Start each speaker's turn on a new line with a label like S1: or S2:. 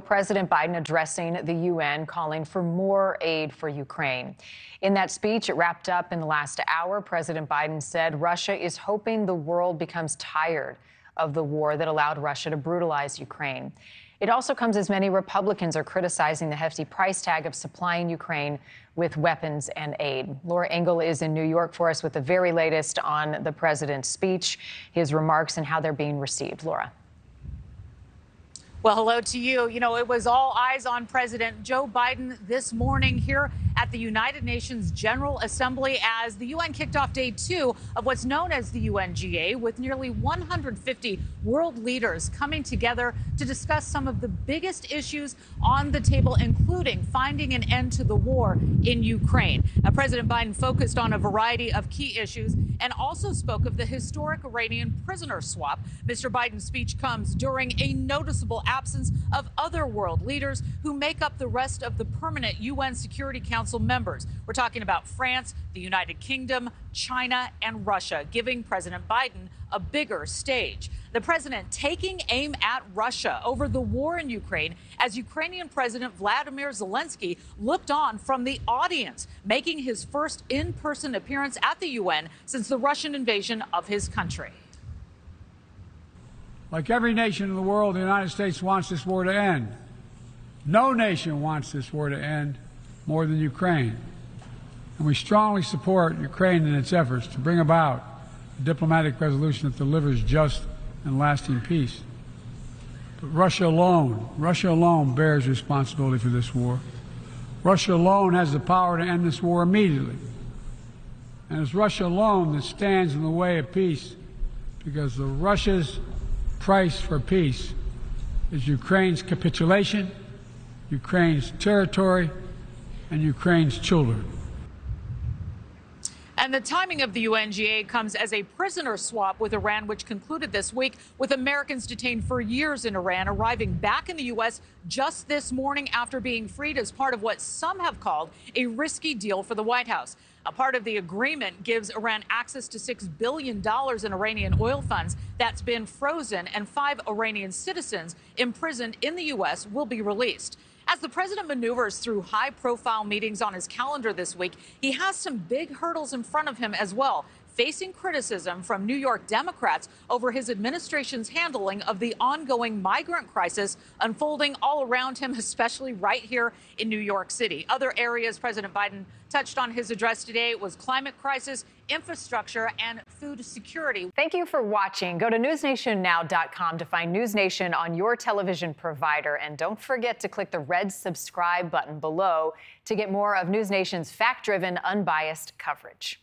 S1: President Biden addressing the UN, calling for more aid for Ukraine. In that speech, it wrapped up in the last hour. President Biden said Russia is hoping the world becomes tired of the war that allowed Russia to brutalize Ukraine. It also comes as many Republicans are criticizing the hefty price tag of supplying Ukraine with weapons and aid. Laura Engel is in New York for us with the very latest on the president's speech, his remarks, and how they're being received. Laura.
S2: Well, hello to you. You know, it was all eyes on President Joe Biden this morning here at the United Nations General Assembly as the UN kicked off day 2 of what's known as the UNGA, with nearly 150 world leaders coming together to discuss some of the biggest issues on the table, including finding an end to the war in Ukraine. Now, President Biden focused on a variety of key issues and also spoke of the historic Iranian prisoner swap. Mr. Biden's speech comes during a noticeable absence of other world leaders who make up the rest of the permanent UN Security Council members. We're talking about France, the United Kingdom, China, and Russia, giving President Biden a bigger stage. The president taking aim at Russia over the war in Ukraine as Ukrainian President Vladimir Zelensky looked on from the audience, making his first in-person appearance at the UN since the Russian invasion of his country.
S3: Like every nation in the world, the United States wants this war to end. No nation wants this war to end more than Ukraine. And we strongly support Ukraine in its efforts to bring about a diplomatic resolution that delivers just and lasting peace. But Russia alone bears responsibility for this war. Russia alone has the power to end this war immediately. And it's Russia alone that stands in the way of peace, because Russia's price for peace is Ukraine's capitulation, Ukraine's territory, and Ukraine's children.
S2: And the timing of the UNGA comes as a prisoner swap with Iran, which concluded this week, with Americans detained for years in Iran arriving back in the U.S. just this morning after being freed as part of what some have called a risky deal for the White House. A part of the agreement gives Iran access to $6 billion in Iranian oil funds that's been frozen, and 5 Iranian citizens imprisoned in the U.S. will be released. As the president maneuvers through high-profile meetings on his calendar this week, he has some big hurdles in front of him as well, facing criticism from New York Democrats over his administration's handling of the ongoing migrant crisis unfolding all around him, especially right here in New York City. Other areas President Biden touched on his address today was climate crisis, infrastructure, and food security.
S1: Thank you for watching. Go to newsnationnow.com to find NewsNation on your television provider. And don't forget to click the red subscribe button below to get more of NewsNation's fact-driven, unbiased coverage.